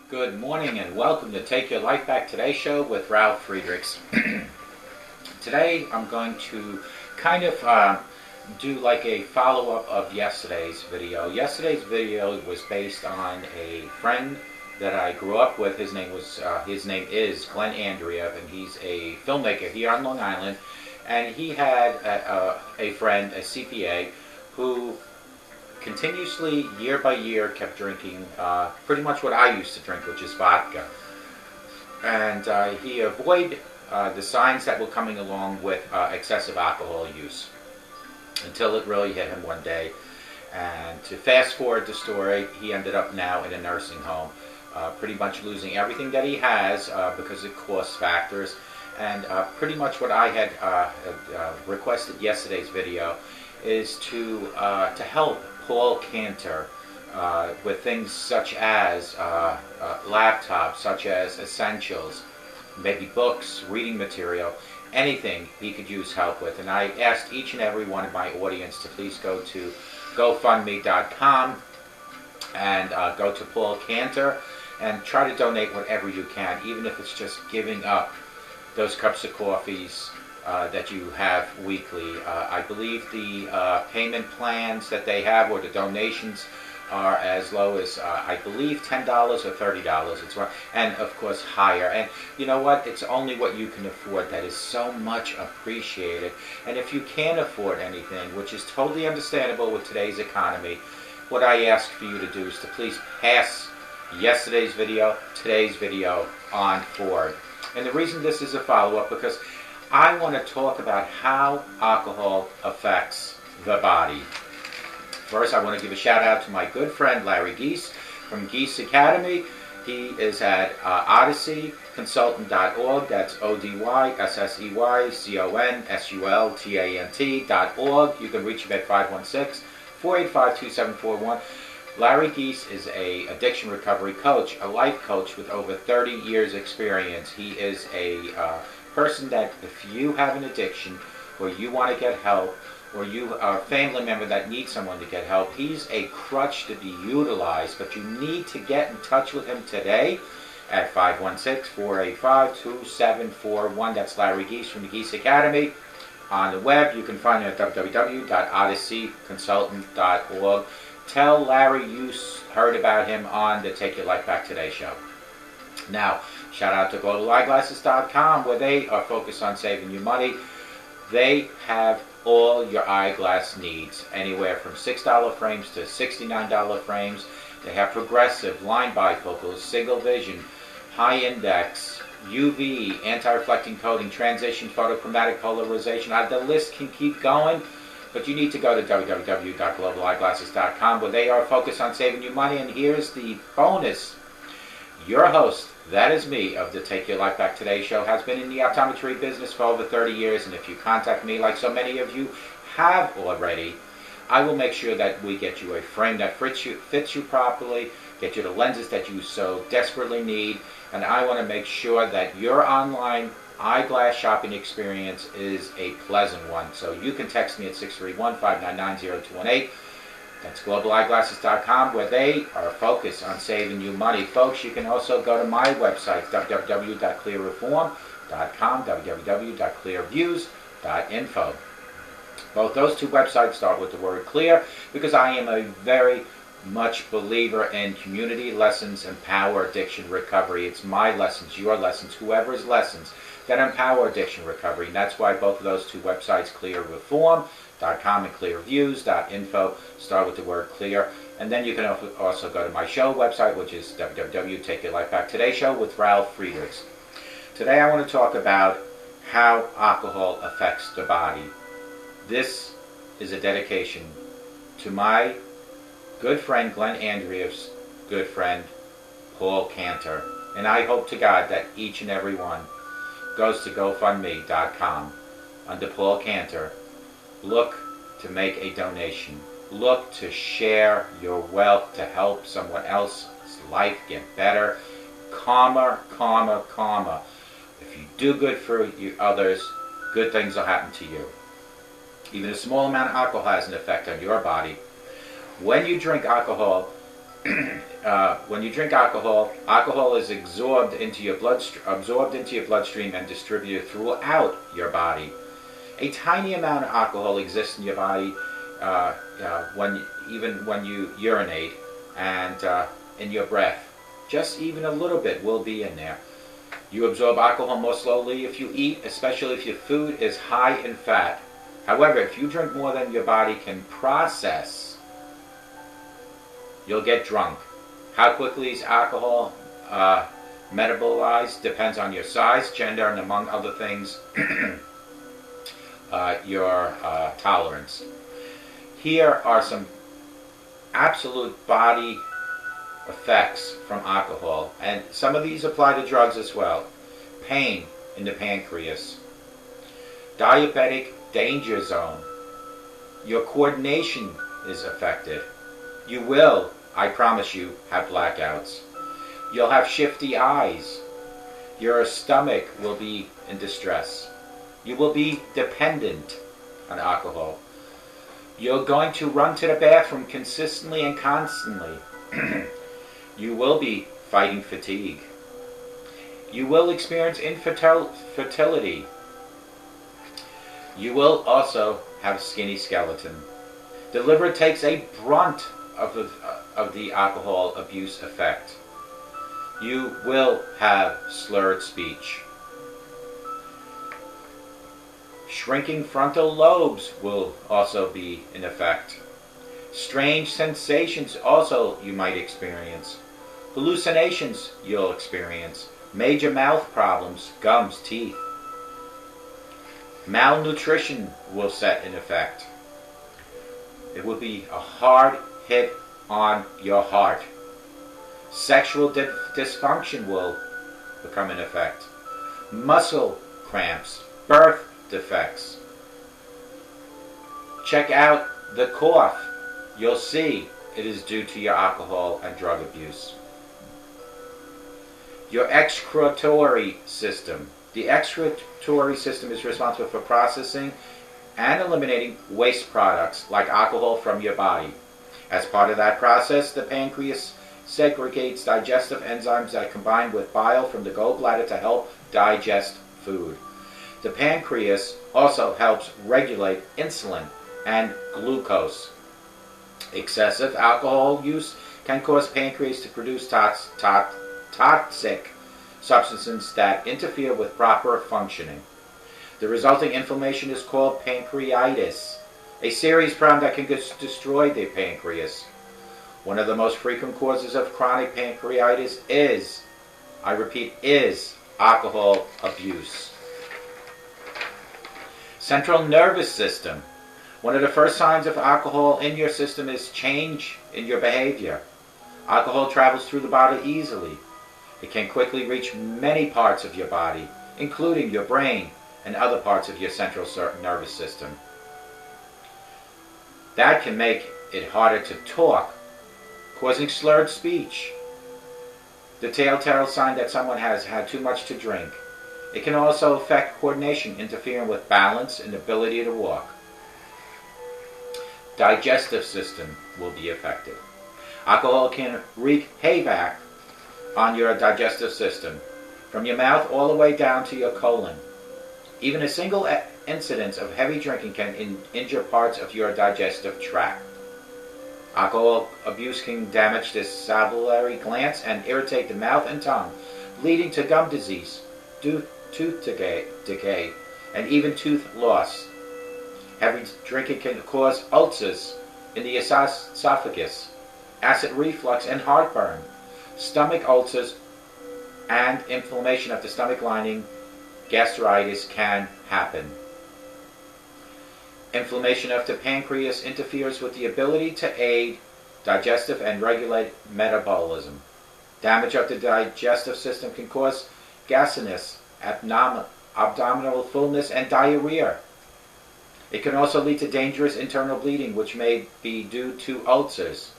Good morning and welcome to Take Your Life Back Today show with Ralf Friedrichs. Today I'm going to kind of do like a follow-up of yesterday's video. Yesterday's video was based on a friend that I grew up with. His name is Glenn Andreev, and he's a filmmaker here on Long Island. And he had a friend, a CPA, who continuously, year by year, kept drinking pretty much what I used to drink, which is vodka. And he avoided the signs that were coming along with excessive alcohol use until it really hit him one day. And to fast forward the story, he ended up now in a nursing home, pretty much losing everything that he has because of cost factors. And pretty much what I had requested yesterday's video is to help Paul Cantor with things such as laptops, such as essentials, maybe books, reading material, anything he could use help with. And I asked each and every one of my audience to please go to GoFundMe.com and go to Paul Cantor and try to donate whatever you can, even if it's just giving up those cups of coffees that you have weekly. I believe the payment plans that they have, or the donations, are as low as I believe $10 or $30. It's right, and of course higher. And you know what? It's only what you can afford. That is so much appreciated. And if you can't afford anything, which is totally understandable with today's economy, what I ask for you to do is to please pass yesterday's video, today's video on forward. And the reason this is a follow-up, because I want to talk about how alcohol affects the body. First, I want to give a shout out to my good friend Larry Gies from Gies Academy. He is at odysseyconsultant.org. That's odysseyconsultant.org. You can reach him at 516-485-2741. Larry Gies is an addiction recovery coach, a life coach with over 30 years experience. He is a person that if you have an addiction, or you want to get help, or you are a family member that needs someone to get help, he's a crutch to be utilized. But you need to get in touch with him today at 516-485-2741. That's Larry Gies from the Gies Academy. On the web, you can find him at www.odysseyconsultant.org. Tell Larry you heard about him on the Take Your Life Back Today show. Now, shout out to globaleyeglasses.com, where they are focused on saving you money. They have all your eyeglass needs, anywhere from $6 frames to $69 frames. They have progressive, line bifocals, single vision, high index, UV, anti-reflecting coating, transition, photochromatic polarization. The list can keep going, but you need to go to www.globaleyeglasses.com, where they are focused on saving you money. And here's the bonus. Your host, that is me, of the Take Your Life Back Today show, has been in the optometry business for over 30 years. And if you contact me, like so many of you have already, I will make sure that we get you a frame that fits you properly, get you the lenses that you so desperately need. And I want to make sure that your online eyeglass shopping experience is a pleasant one. So you can text me at 631-599-0218. That's globaleyeglasses.com, where they are focused on saving you money. Folks, you can also go to my website, www.clearreform.com, www.clearviews.info. Both those two websites start with the word clear, because I am a very much believer in community lessons, empower addiction recovery. It's my lessons, your lessons, whoever's lessons that empower addiction recovery. And that's why both of those two websites, clearreform.com and clearviews.info, start with the word clear. And then you can also go to my show website, which is www.Take Your Life Back Today show with Ralf Friedrichs. Today I want to talk about how alcohol affects the body. This is a dedication to my good friend Glenn Andreev's good friend Paul Cantor. And I hope to God that each and every one goes to GoFundMe.com under Paul Cantor. Look to make a donation. Look to share your wealth to help someone else's life get better. Karma, karma, karma. If you do good for you, others, good things will happen to you. Even a small amount of alcohol has an effect on your body. When you drink alcohol, when you drink alcohol, alcohol is absorbed into your bloodstream and distributed throughout your body. A tiny amount of alcohol exists in your body even when you urinate and in your breath. Just even a little bit will be in there. You absorb alcohol more slowly if you eat, especially if your food is high in fat. However, if you drink more than your body can process, you'll get drunk. How quickly is alcohol metabolized depends on your size, gender, and among other things, your tolerance. Here are some absolute body effects from alcohol, and some of these apply to drugs as well. Pain in the pancreas, diabetic danger zone, your coordination is affected. You will, I promise you, have blackouts. You'll have shifty eyes. Your stomach will be in distress. You will be dependent on alcohol. You're going to run to the bathroom consistently and constantly. You will be fighting fatigue. You will experience infertility. You will also have a skinny skeleton. The liver takes a brunt of the alcohol abuse effect. You will have slurred speech. Shrinking frontal lobes will also be in effect. Strange sensations also you might experience. Hallucinations you'll experience. Major mouth problems, gums, teeth. Malnutrition will set in effect. It will be a hard hit on your heart. Sexual dysfunction will become in effect. Muscle cramps, birth defects. Check out the cough. You'll see it is due to your alcohol and drug abuse. Your excretory system. The excretory system is responsible for processing and eliminating waste products like alcohol from your body. As part of that process, the pancreas segregates digestive enzymes that combine with bile from the gallbladder to help digest food. The pancreas also helps regulate insulin and glucose. Excessive alcohol use can cause pancreas to produce toxic substances that interfere with proper functioning. The resulting inflammation is called pancreatitis, a serious problem that can destroy the pancreas. One of the most frequent causes of chronic pancreatitis is, I repeat, is alcohol abuse. Central nervous system. One of the first signs of alcohol in your system is change in your behavior. Alcohol travels through the body easily. It can quickly reach many parts of your body, including your brain and other parts of your central nervous system. That can make it harder to talk, causing slurred speech. The telltale sign that someone has had too much to drink. It can also affect coordination, interfering with balance and ability to walk. Digestive system will be affected. Alcohol can wreak havoc on your digestive system, from your mouth all the way down to your colon. Even a single incidence of heavy drinking can injure parts of your digestive tract. Alcohol abuse can damage the salivary glands and irritate the mouth and tongue, leading to gum disease, tooth decay, and even tooth loss. Heavy drinking can cause ulcers in the esophagus, acid reflux, and heartburn. Stomach ulcers and inflammation of the stomach lining, gastritis, can happen. Inflammation of the pancreas interferes with the ability to aid digestive and regulate metabolism. Damage of the digestive system can cause gasiness, abdominal fullness, and diarrhea. It can also lead to dangerous internal bleeding, which may be due to ulcers,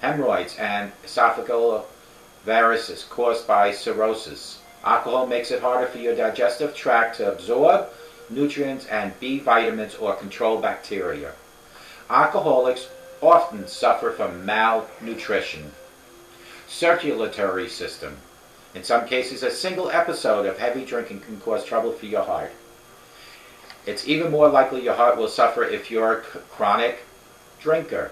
hemorrhoids, and esophageal varices caused by cirrhosis. Alcohol makes it harder for your digestive tract to absorb nutrients and B vitamins or control bacteria. Alcoholics often suffer from malnutrition. Circulatory system. In some cases, a single episode of heavy drinking can cause trouble for your heart. It's even more likely your heart will suffer if you're a chronic drinker.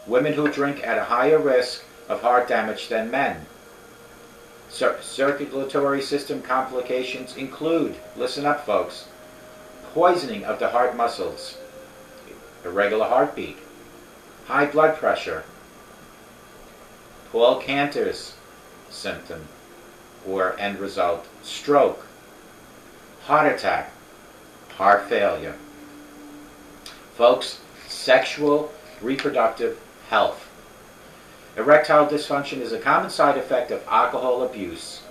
Women who drink at a higher risk of heart damage than men. Circulatory system complications include, listen up folks, poisoning of the heart muscles, irregular heartbeat, high blood pressure, Paul Cantor's symptom or end result, stroke, heart attack, heart failure. Folks, sexual reproductive health. Erectile dysfunction is a common side effect of alcohol abuse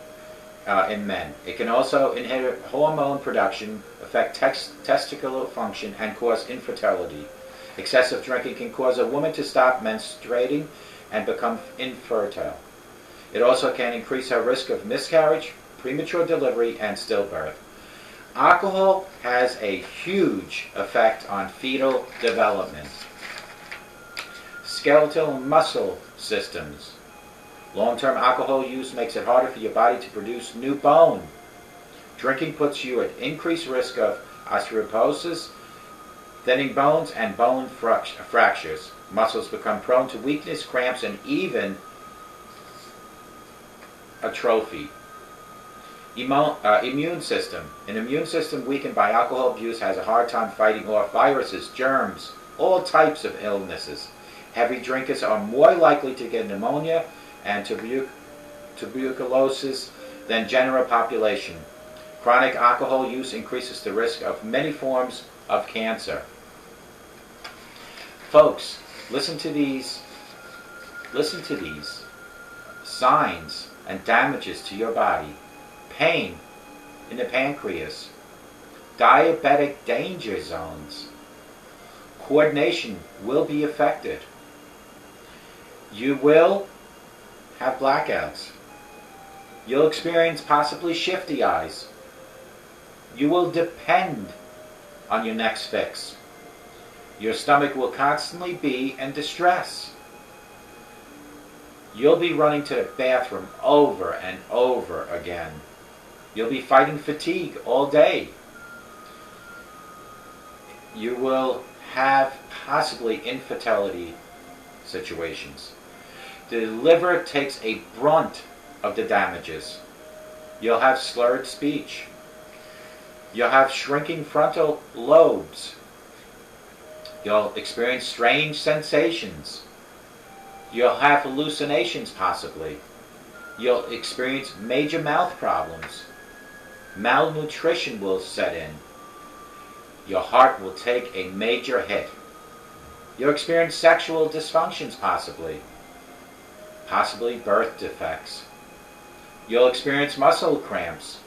in men. It can also inhibit hormone production, affect testicular function, and cause infertility. Excessive drinking can cause a woman to stop menstruating and become infertile. It also can increase her risk of miscarriage, premature delivery, and stillbirth. Alcohol has a huge effect on fetal development. Skeletal muscle systems. Long-term alcohol use makes it harder for your body to produce new bone. Drinking puts you at increased risk of osteoporosis, thinning bones, and bone fractures. Muscles become prone to weakness, cramps, and even atrophy. Immune system. An immune system weakened by alcohol abuse has a hard time fighting off viruses, germs, all types of illnesses. Heavy drinkers are more likely to get pneumonia and tuberculosis than general population. Chronic alcohol use increases the risk of many forms of cancer. Folks, listen to these signs and damages to your body. Pain in the pancreas, diabetic danger zones, coordination will be affected. You will have blackouts. You'll experience possibly shifty eyes. You will depend on your next fix. Your stomach will constantly be in distress. You'll be running to the bathroom over and over again. You'll be fighting fatigue all day. You will have possibly infertility situations. The liver takes a brunt of the damages. You'll have slurred speech. You'll have shrinking frontal lobes. You'll experience strange sensations. You'll have hallucinations possibly. You'll experience major mouth problems. Malnutrition will set in. Your heart will take a major hit. You'll experience sexual dysfunctions possibly birth defects. You'll experience muscle cramps.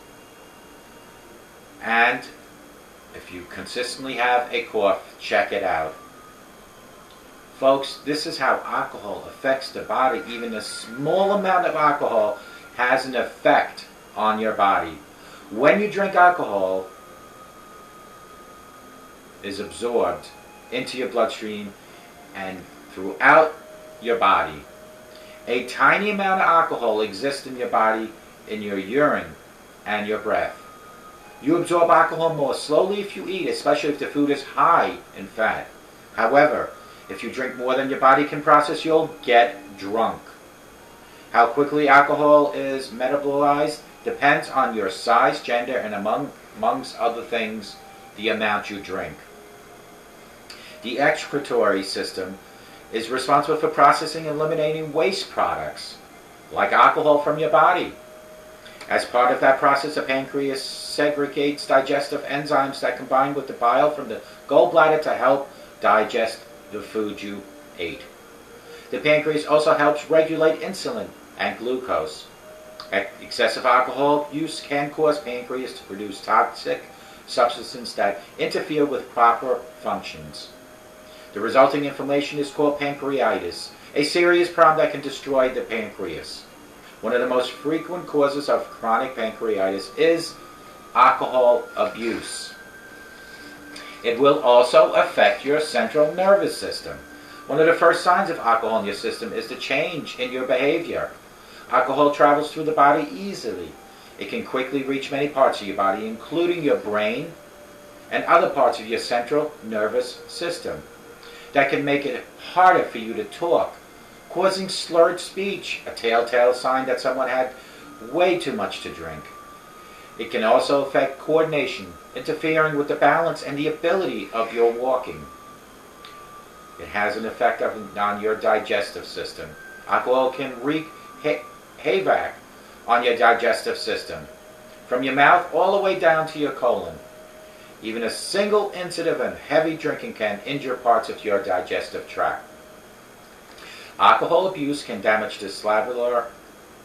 And if you consistently have a cough, check it out. Folks, this is how alcohol affects the body. Even a small amount of alcohol has an effect on your body. When you drink alcohol, is absorbed into your bloodstream and throughout your body. A tiny amount of alcohol exists in your body, in your urine and your breath. You absorb alcohol more slowly if you eat, especially if the food is high in fat. However, if you drink more than your body can process, you'll get drunk. How quickly alcohol is metabolized depends on your size, gender, and amongst other things, the amount you drink. The excretory system is responsible for processing and eliminating waste products, like alcohol, from your body. As part of that process, the pancreas segregates digestive enzymes that combine with the bile from the gallbladder to help digest the food you ate. The pancreas also helps regulate insulin and glucose. Excessive alcohol use can cause pancreas to produce toxic substances that interfere with proper functions. The resulting inflammation is called pancreatitis, a serious problem that can destroy the pancreas. One of the most frequent causes of chronic pancreatitis is alcohol abuse. It will also affect your central nervous system. One of the first signs of alcohol in your system is the change in your behavior. Alcohol travels through the body easily. It can quickly reach many parts of your body, including your brain and other parts of your central nervous system. That can make it harder for you to talk, causing slurred speech, a telltale sign that someone had way too much to drink. It can also affect coordination, interfering with the balance and the ability of your walking. It has an effect on your digestive system. Alcohol can wreak havoc on your digestive system, from your mouth all the way down to your colon. Even a single incident of heavy drinking can injure parts of your digestive tract. Alcohol abuse can damage the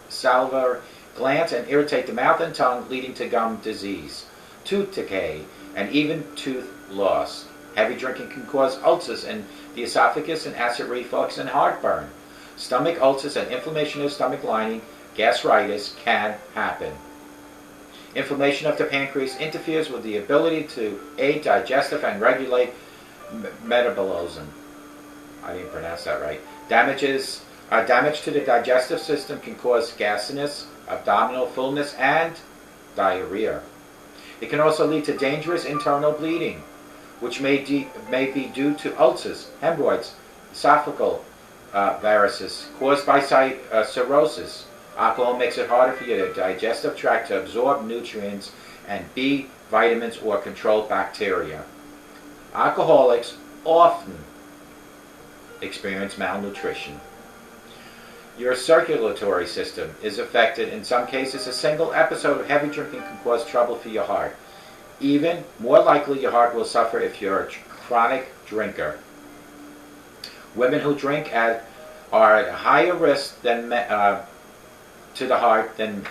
salivary glands and irritate the mouth and tongue, leading to gum disease, tooth decay, and even tooth loss. Heavy drinking can cause ulcers in the esophagus and acid reflux and heartburn. Stomach ulcers and inflammation of the stomach lining, gastritis, can happen. Inflammation of the pancreas interferes with the ability to aid digestive and regulate metabolism. I didn't pronounce that right. Damage to the digestive system can cause gasiness, abdominal fullness, and diarrhea. It can also lead to dangerous internal bleeding, which may be due to ulcers, hemorrhoids, esophageal varices caused by cirrhosis. Alcohol makes it harder for your digestive tract to absorb nutrients and B vitamins or control bacteria. Alcoholics often experience malnutrition. Your circulatory system is affected. In some cases, a single episode of heavy drinking can cause trouble for your heart. Even more likely, your heart will suffer if you're a chronic drinker. Women who drink are at a higher risk than to the heart than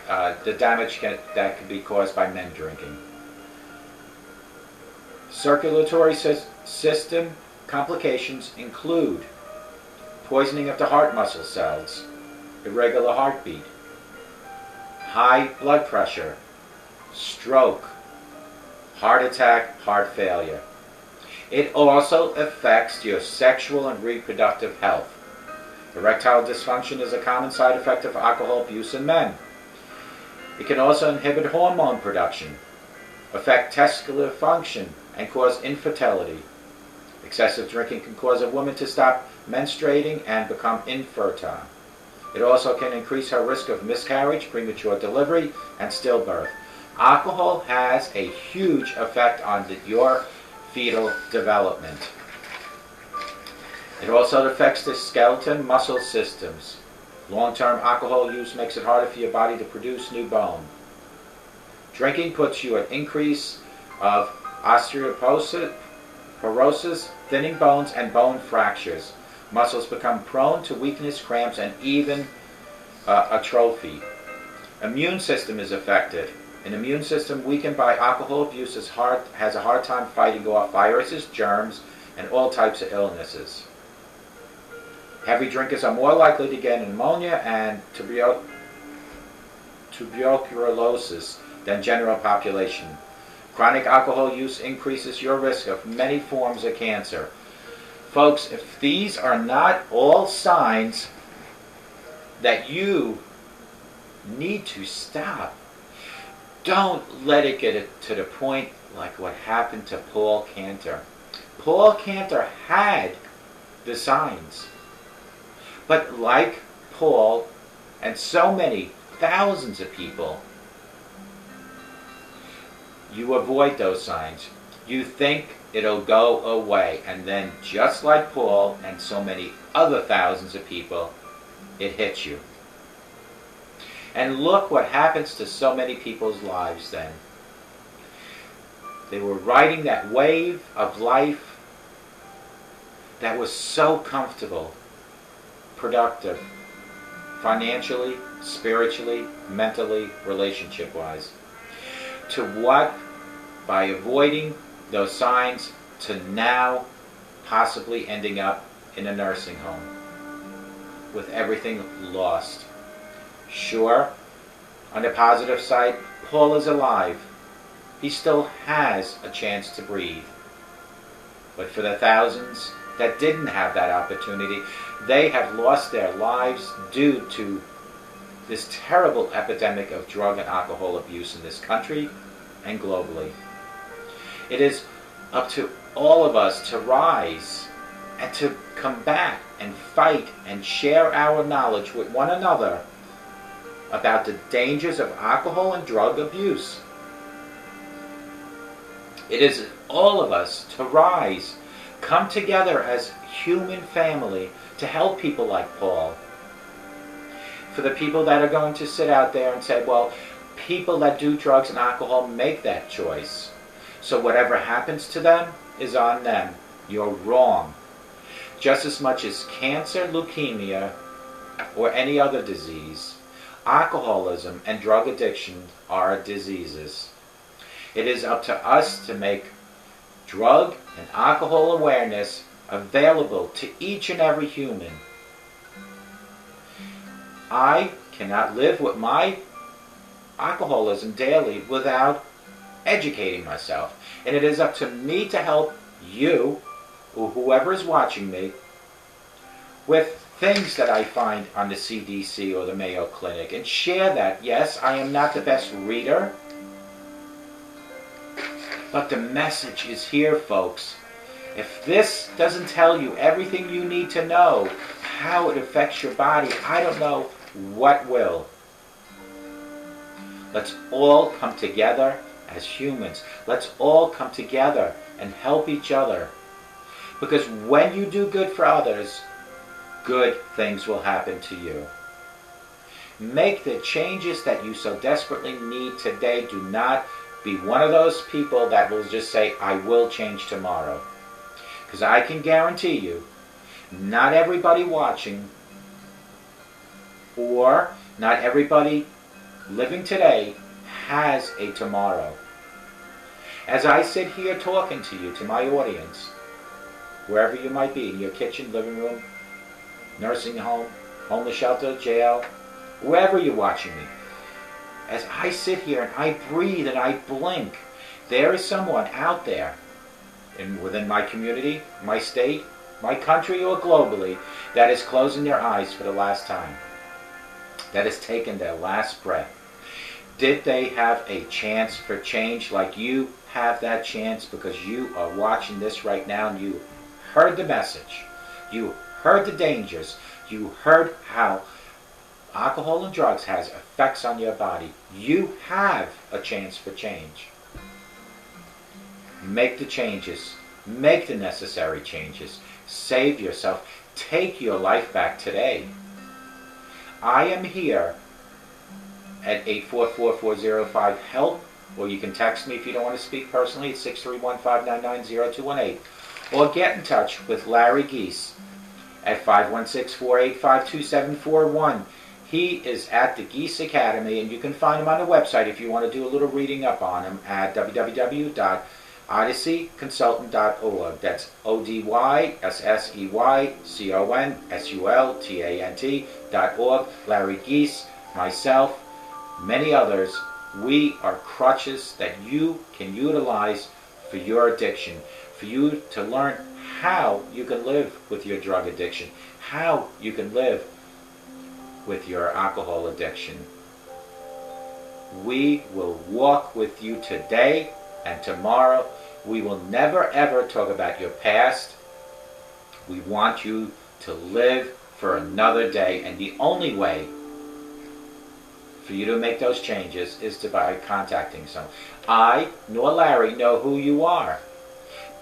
the damage that can be caused by men drinking. Circulatory system complications include poisoning of the heart muscle cells, irregular heartbeat, high blood pressure, stroke, heart attack, heart failure. It also affects your sexual and reproductive health. Erectile dysfunction is a common side effect of alcohol abuse in men. It can also inhibit hormone production, affect testicular function, and cause infertility. Excessive drinking can cause a woman to stop menstruating and become infertile. It also can increase her risk of miscarriage, premature delivery, and stillbirth. Alcohol has a huge effect on your fetal development. It also affects the skeleton muscle systems. Long-term alcohol use makes it harder for your body to produce new bone. Drinking puts you at increase of osteoporosis, thinning bones, and bone fractures. Muscles become prone to weakness, cramps, and even atrophy. Immune system is affected. An immune system weakened by alcohol abuse has a hard time fighting off viruses, germs, and all types of illnesses. Heavy drinkers are more likely to get pneumonia and tuberculosis than general population. Chronic alcohol use increases your risk of many forms of cancer. Folks, if these are not all signs that you need to stop, don't let it get to the point like what happened to Paul Cantor. Paul Cantor had the signs. But like Paul and so many thousands of people, you avoid those signs. You think it'll go away. And then just like Paul and so many other thousands of people, it hits you. And look what happens to so many people's lives then. They were riding that wave of life that was so comfortable, productive, financially, spiritually, mentally, relationship-wise. To what? By avoiding those signs, to now possibly ending up in a nursing home with everything lost. Sure, on the positive side, Paul is alive. He still has a chance to breathe. But for the thousands that didn't have that opportunity, they have lost their lives due to this terrible epidemic of drug and alcohol abuse in this country and globally. It is up to all of us to rise and to combat and fight and share our knowledge with one another about the dangers of alcohol and drug abuse. It is all of us to rise, come together as human family to help people like Paul. For the people that are going to sit out there and say, well, people that do drugs and alcohol make that choice, so whatever happens to them is on them. You're wrong. Just as much as cancer, leukemia, or any other disease, alcoholism and drug addiction are diseases. It is up to us to make drug and alcohol awareness available to each and every human. I cannot live with my alcoholism daily without educating myself. And it is up to me to help you, or whoever is watching me, with things that I find on the CDC or the Mayo Clinic, and share that. Yes, I am not the best reader, but the message is here, folks. If this doesn't tell you everything you need to know, how it affects your body, I don't know what will. Let's all come together as humans. Let's all come together and help each other. Because when you do good for others, good things will happen to you. Make the changes that you so desperately need today. Do not be one of those people that will just say, I will change tomorrow. Because I can guarantee you, not everybody watching or not everybody living today has a tomorrow. As I sit here talking to you, to my audience, wherever you might be, in your kitchen, living room, nursing home, homeless shelter, jail, wherever you're watching me, as I sit here and I breathe and I blink, there is someone out there within my community, my state, my country, or globally that is closing their eyes for the last time, that has taken their last breath. Did they have a chance for change like you have that chance, because you are watching this right now and you heard the message, you heard the dangers, you heard how alcohol and drugs has effects on your body. You have a chance for change. Make the changes. Make the necessary changes. Save yourself. Take your life back today. I am here at 844-405-HELP, or you can text me if you don't want to speak personally at 631-599-0218, or get in touch with Larry Geese at 516-485-2741. He is at the Geese Academy, and you can find him on the website if you want to do a little reading up on him at www.odysseyconsultant.org. That's ODYSSEYCONSULTANT.org. Larry Geese, myself, many others, we are crutches that you can utilize for your addiction, for you to learn how you can live with your drug addiction, how you can live with your alcohol addiction. We will walk with you today and tomorrow. We will never ever talk about your past. We want you to live for another day, and the only way for you to make those changes is by contacting someone. I nor Larry know who you are,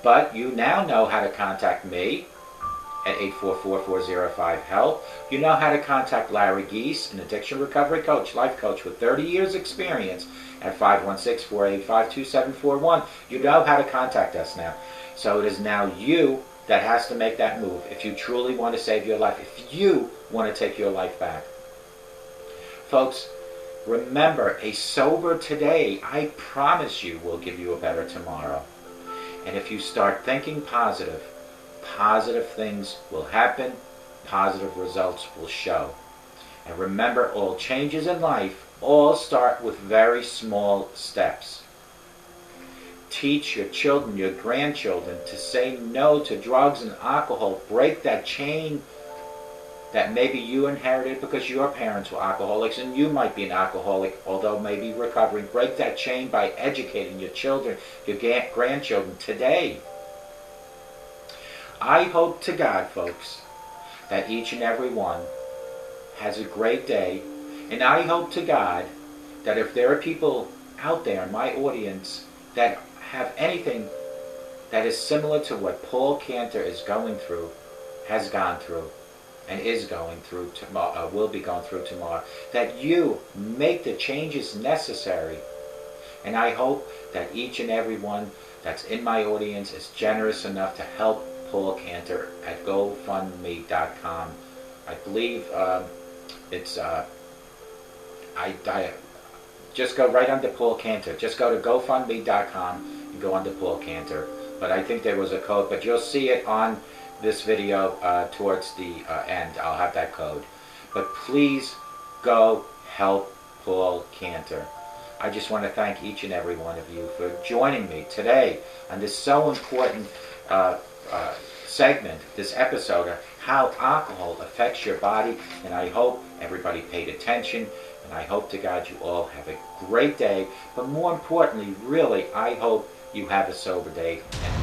but you now know how to contact me at 844-405-HELP. You know how to contact Larry Geese, an addiction recovery coach, life coach with 30 years experience, at 516-485-2741. You know how to contact us now. So it is now you that has to make that move if you truly want to save your life, if you want to take your life back. Folks, remember, a sober today, I promise you, will give you a better tomorrow. And if you start thinking positive, positive things will happen, positive results will show. And remember, all changes in life all start with very small steps. teach your children, your grandchildren, to say no to drugs and alcohol. Break that chain that maybe you inherited because your parents were alcoholics and you might be an alcoholic, although maybe recovering. Break that chain by educating your children, your grandchildren today. I hope to God, folks, that each and every one has a great day. And I hope to God that if there are people out there in my audience that have anything that is similar to what Paul Cantor is going through, has gone through, and is going through tomorrow, will be going through tomorrow, that you make the changes necessary. And I hope that each and every one that's in my audience is generous enough to help Paul Cantor at GoFundMe.com. I believe it's just go right under Paul Cantor. Just go to GoFundMe.com and go under Paul Cantor. But I think there was a code, but you'll see it on this video towards the end. I'll have that code. But please go help Paul Cantor. I just want to thank each and every one of you for joining me today on this so important segment, this episode of how alcohol affects your body. And I hope everybody paid attention. And I hope to God you all have a great day. But more importantly, really, I hope you have a sober day. And